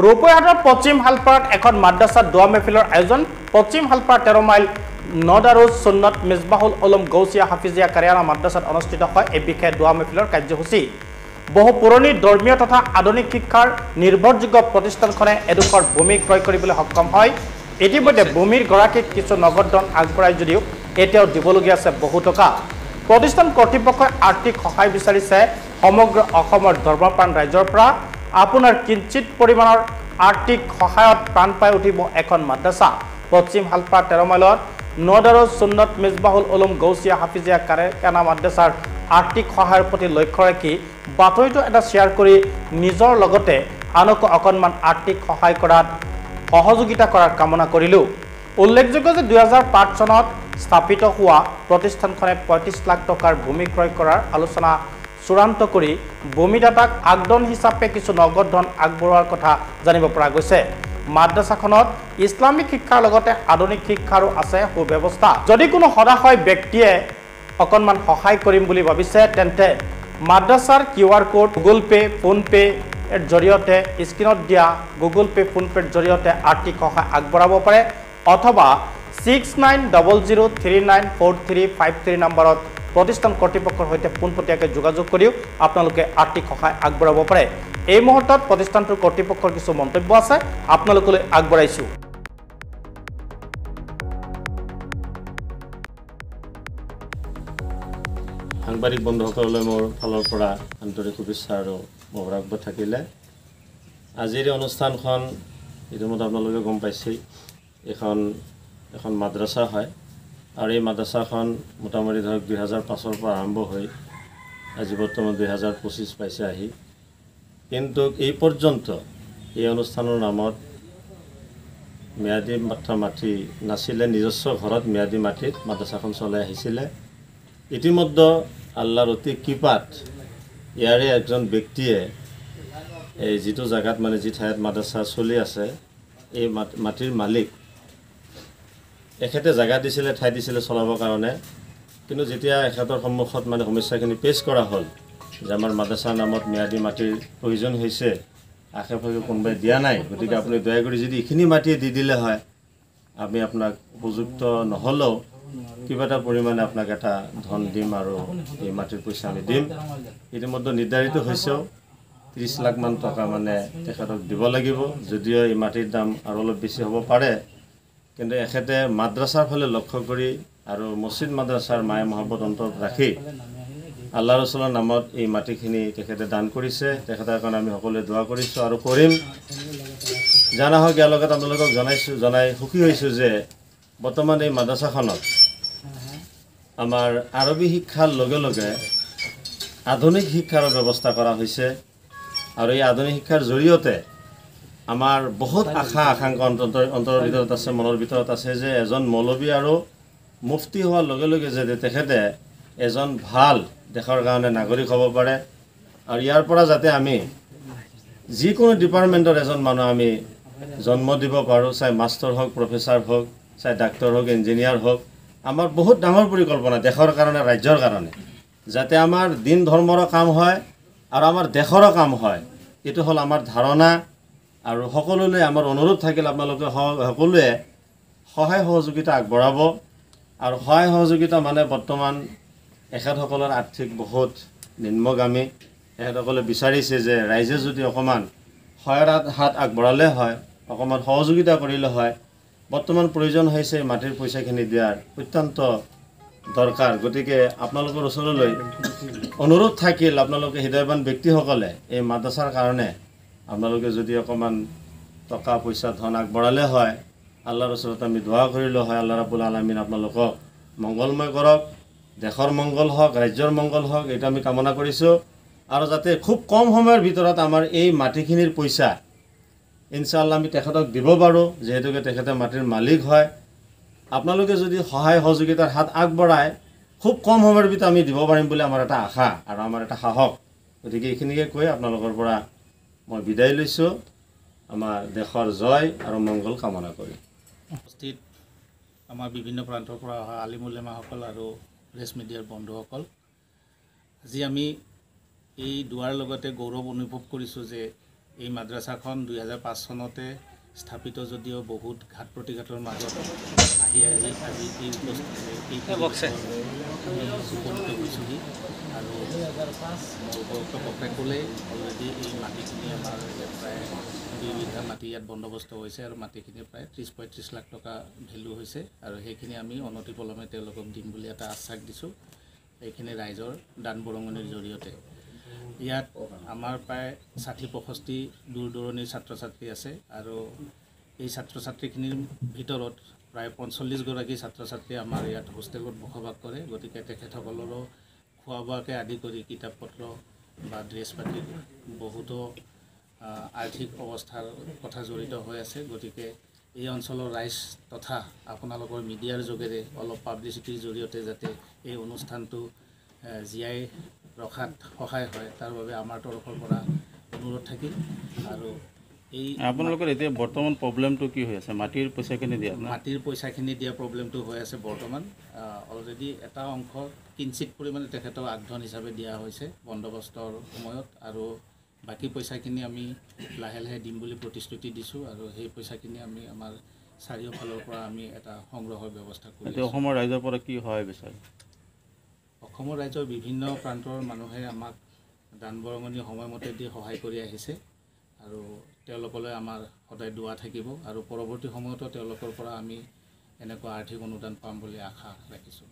ৰূপৈহাটৰ পশ্চিম হালপাৰাত এখন মাদ্ৰাসাত দোৱা মেহফিলৰ আয়োজন। পশ্চিম হালপাৰা 13 মাইল নদাৰুজ সুন্নত মিছবাহুল উলুম গৌচিয়া হাফিজিয়া কাৰিয়ানা মাদ্ৰাসাত অনুষ্ঠিত হয় এই বিশেষ দোৱা মেহফিলৰ কাৰ্যসূচী। বহু পুৰণি ধৰ্মীয় তথা আধুনিক শিক্ষাৰ নিৰ্ভৰযোগ্য প্ৰতিষ্ঠানখনে এডোখৰ ভূমি ক্ৰয় কৰিবলৈ সক্ষম হয়। ইতিমধ্যে ভূমিৰ গৰাকীক কিছু নগদ ধন আগবঢ়াই যদিও এতিয়াও দিবলগীয়া আছে বহু টকা। প্ৰতিষ্ঠান কৰ্তৃপক্ষই আৰ্থিক সহায় বিচাৰিছে সমগ্ৰ অসমৰ ধৰ্মপ্ৰাণ ৰাইজৰ পৰা। আপোনাৰ কিঞ্চিত পৰিমাণৰ আৰ্থিক সহায়ত প্ৰাণ পাই উঠিব এখন মাদ্ৰাসা। পশ্চিম হালপাৰা 13 মাইলত নদাৰুজ সুন্নত মিছবাহুল উলুম গৌচিয়া হাফিজিয়া কাৰিয়ানা মাদ্ৰাসাৰ আৰ্থিক সহায়ৰ প্ৰতি লক্ষ্য ৰাখি বাতৰিটো এটা শ্বেয়াৰ কৰি নিজৰ লগতে আনকো অকণমান আৰ্থিক সহায় কৰাত সহযোগিতা কৰাৰ কামনা কৰিলোঁ। উল্লেখযোগ্য যে 2005 চনত স্থাপিত হোৱা প্ৰতিষ্ঠানখনে 35 লাখ টকাৰ ভূমি ক্ৰয় কৰাৰ আলোচনা চূড়ান্ত কৰি ভূমিদাতাক আগধন হিচাপে কিছু নগদ ধন আগবঢ়োৱাৰ কথা জানিব পৰা গৈছে। মাদ্ৰাসাখনত ইছলামিক শিক্ষাৰ লগতে আধুনিক শিক্ষাৰো আছে সুব্যৱস্থা। যদি কোনো সদাশয় ব্যক্তিয়ে অকণমান সহায় কৰিম বুলি ভাবিছে তেন্তে মাদ্ৰাসাৰ QR code, Google pay, PhonePe এৰ জৰিয়তে স্ক্ৰীনত দিয়া গুগল পে, ফোনপেৰ জৰিয়তে আৰ্থিক সহায় আগবঢ়াব পাৰে অথবা 6900394353 নম্বৰত প্ৰতিষ্ঠান কৰ্তৃপক্ষৰ সৈতে পোনপটীয়াকৈ যোগাযোগ কৰিও আপোনালোকে আৰ্থিক সহায় আগবঢ়াব পাৰে। এই মুহূৰ্তত প্ৰতিষ্ঠানটোৰ কৰ্তৃপক্ষৰ কিছু মন্তব্য আছে আপোনালোকলৈ আগবঢ়াইছোঁ। সাংবাদিক বন্ধুসকললৈ মোৰ ফালৰ পৰা আন্তৰিক শুভেচ্ছা আৰু মোবাৰকবাদ থাকিলে। আজিৰ অনুষ্ঠানখন ইতিমধ্যে আপোনালোকে গম পাইছেই, এখন মাদ্ৰাসা হয় আৰু এই মাদ্ৰাসাখন মোটামুটি ধৰক 2005 পৰা আৰম্ভ হৈ আজি বৰ্তমান 2025 পাইছে আহি। কিন্তু এই পৰ্যন্ত এই অনুষ্ঠানৰ নামত ম্যাদী মাটি নাছিলে, নিজস্ব ঘৰত ম্যাদী মাটিত মাদ্ৰাসাখন চলাই আহিছিলে। ইতিমধ্যে আল্লাহৰ অতি কৃপাত ইয়াৰে একজন ব্যক্তিয়ে এই যিটো জাগাত মানে যি ঠাইত মাদ্ৰাসা চলি আছে এই মাটিৰ মালিক এখেতে জাগা দিছিলে, ঠাই দিছিলে চলাবৰ কাৰণে। কিন্তু যেতিয়া এখেতৰ সন্মুখত মানে সমস্যাখিনি পেছ কৰা হ'ল যে আমাৰ মাদ্ৰাসাৰ নামত ম্যাদী মাটিৰ প্ৰয়োজন হৈছে, আশে পাশে কোনোবাই দিয়া নাই, গতিকে আপুনি দয়া কৰি যদি এইখিনি মাটিয়ে দি দিলে হয় আমি আপোনাক উপযুক্ত নহ'লেও কিবা এটা পৰিমাণে আপোনাক এটা ধন দিম আৰু এই মাটিৰ পইচা আমি দিম। ইতিমধ্যে নিৰ্ধাৰিত হৈছেও 30 লাখ মান টকা মানে তেখেতক দিব লাগিব, যদিও এই মাটিৰ দাম আৰু অলপ বেছি হ'ব পাৰে। কিন্তু এখেতে মাদ্ৰাসাৰ ফালে লক্ষ্য কৰি আৰু মছজিদ মাদ্ৰাসাৰ মায়ে মহব্বত অন্তৰত ৰাখি আল্লাহ ৰছুলৰ নামত এই মাটিখিনি তেখেতে দান কৰিছে। তেখেতৰ কাৰণে আমি সকলোৱে দোৱা কৰিছোঁ আৰু কৰিম। জানা হওক ইয়াৰ লগত আপোনালোকক জনাই সুখী হৈছোঁ যে বৰ্তমান এই মাদ্ৰাসাখনত আমাৰ আৰবী শিক্ষাৰ লগে লগে আধুনিক শিক্ষাৰ ব্যৱস্থা কৰা হৈছে আৰু এই আধুনিক শিক্ষাৰ জৰিয়তে আমাৰ বহুত আশা আকাংক্ষা অন্তৰৰ ভিতৰত আছে, মনৰ ভিতৰত আছে যে এজন মৌলবী আৰু মুফতি হোৱাৰ লগে লগে যে তেখেতে এজন ভাল দেশৰ কাৰণে নাগৰিক হ'ব পাৰে আৰু ইয়াৰ পৰা যাতে আমি যিকোনো ডিপাৰ্টমেণ্টৰ এজন মানুহ আমি জন্ম দিব পাৰোঁ, চাই মাষ্টৰ হওক, প্ৰফেচাৰ হওক, চাই ডাক্তৰ হওক, ইঞ্জিনিয়াৰ হওক। আমাৰ বহুত ডাঙৰ পৰিকল্পনা দেশৰ কাৰণে, ৰাজ্যৰ কাৰণে, যাতে আমাৰ দিন ধৰ্মৰো কাম হয় আৰু আমাৰ দেশৰো কাম হয়। এইটো হ'ল আমাৰ ধাৰণা আৰু সকলোলৈ আমাৰ অনুৰোধ থাকিল আপোনালোকে সকলোৱে সহায় সহযোগিতা আগবঢ়াব। আৰু সহায় সহযোগিতা মানে বৰ্তমান এখেতসকলৰ আৰ্থিক বহুত নিম্নগামী। এখেতসকলে বিচাৰিছে যে ৰাইজে যদি অকণমান সহায়ৰ হাত আগবঢ়ালে হয়, অকণমান সহযোগিতা কৰিলে হয়। বৰ্তমান প্ৰয়োজন হৈছে মাটিৰ পইচাখিনি দিয়াৰ অত্যন্ত দৰকাৰ। গতিকে আপোনালোকৰ ওচৰলৈ অনুৰোধ থাকিল, আপোনালোকে হৃদয়বান ব্যক্তিসকলে এই মাদ্ৰাসাৰ কাৰণে আপোনালোকে যদি অকণমান টকা পইচা ধন আগবঢ়ালে হয়, আল্লাহৰ ওচৰত আমি দোৱা কৰিলোঁ হয়, আল্লাহ ৰাব্বুল আলামিন আপোনালোকক মংগলময় কৰক, দেশৰ মংগল হওক, ৰাজ্যৰ মংগল হওক, এইটো আমি কামনা কৰিছোঁ। আৰু যাতে খুব কম সময়ৰ ভিতৰত আমাৰ এই মাটিখিনিৰ পইচা ইনশাআল্লাহ আমি তেখেতক দিব পাৰোঁ, যিহেতুকে তেখেতে মাটিৰ মালিক হয়। আপোনালোকে যদি সহায় সহযোগিতাৰ হাত আগবঢ়ায় খুব কম সময়ৰ ভিতৰত আমি দিব পাৰিম বুলি আমাৰ এটা আশা আৰু আমাৰ এটা সাহস। গতিকে এইখিনিকে কৈ আপোনালোকৰ পৰা মই বিদায় লৈছোঁ, আমাৰ দেশৰ জয় আৰু মংগল কামনা কৰি। উপস্থিত আমাৰ বিভিন্ন প্ৰান্তৰ পৰা অহা আলিম উলেমাসকল আৰু প্ৰেছ মিডিয়াৰ বন্ধুসকল, আজি আমি এই দুৱাৰ লগতে গৌৰৱ অনুভৱ কৰিছোঁ যে এই মাদ্ৰাছাখন 2005 চনতে স্থাপিত যদিও বহুত ঘাট প্ৰতিঘাতৰ মাজত আহি আজি এই উপনীত হৈছোহি আৰু ক'লে অলৰেডি এই মাটিখিনি আমাৰ প্ৰায় 2 বিঘা মাটি ইয়াত বন্দোবস্ত হৈছে আৰু মাটিখিনি প্ৰায় 30-35 লাখ টকা ভেলু হৈছে আৰু সেইখিনি আমি অনতিপলমে তেওঁলোকক দিম বুলি এটা আশ্বাস দিছোঁ এইখিনি ৰাইজৰ দান বৰঙণিৰ জৰিয়তে ইয়াত আমাৰ প্ৰায় 60-65 দূৰ দূৰণিৰ ছাত্ৰ ছাত্ৰী আছে আৰু এই ছাত্ৰ ছাত্ৰীখিনিৰ ভিতৰত প্ৰায় 45 গৰাকী ছাত্ৰ ছাত্ৰী আমাৰ ইয়াত হোষ্টেলত বসবাস কৰে গতিকে তেখেতসকলৰো খোৱা বোৱাকে আদি কৰি কিতাপ পত্ৰ বা ড্ৰেছ পাতিৰ বহুতো আৰ্থিক অৱস্থাৰ কথা জড়িত হৈ আছে গতিকে এই অঞ্চলৰ ৰাইজ তথা আপোনালোকৰ মিডিয়াৰ যোগেৰে অলপ পাব্লিচিটিৰ জৰিয়তে যাতে এই অনুষ্ঠানটো জীয়াই ৰখাত সহায় হয় তাৰ বাবে আমাৰ তৰফৰ পৰা অনুৰোধ থাকিল আৰু এই আপোনালোকৰ এতিয়া বৰ্তমান প্ৰব্লেমটো কি হৈ আছে মাটিৰ পইচাখিনি দিয়া মাটিৰ পইচাখিনি দিয়া প্ৰব্লেমটো হৈ আছে বৰ্তমান অলৰেডি এটা অংশ কিঞ্চিত পৰিমাণে তেখেতক আগধন হিচাপে দিয়া হৈছে বন্দোবস্তৰ সময়ত আৰু বাকী পইচাখিনি আমি লাহে লাহে দিম বুলি প্ৰতিশ্ৰুতি দিছোঁ আৰু সেই পইচাখিনি আমি আমাৰ চাৰিওফালৰ পৰা আমি এটা সংগ্ৰহৰ ব্যৱস্থা কৰি আছোঁ। অসমৰ ৰাইজৰ পৰা কি সহায় বিচাৰে অসমৰ ৰাজ্যৰ বিভিন্ন প্ৰান্তৰ মানুহে আমাক দান বৰঙণি সময়মতে দি সহায় কৰি আহিছে আৰু তেওঁলোকলৈ আমাৰ সদায় দোৱা থাকিব আৰু পৰৱৰ্তী সময়তো তেওঁলোকৰ পৰা আমি এনেকুৱা আৰ্থিক অনুদান পাম বুলি আশা ৰাখিছোঁ।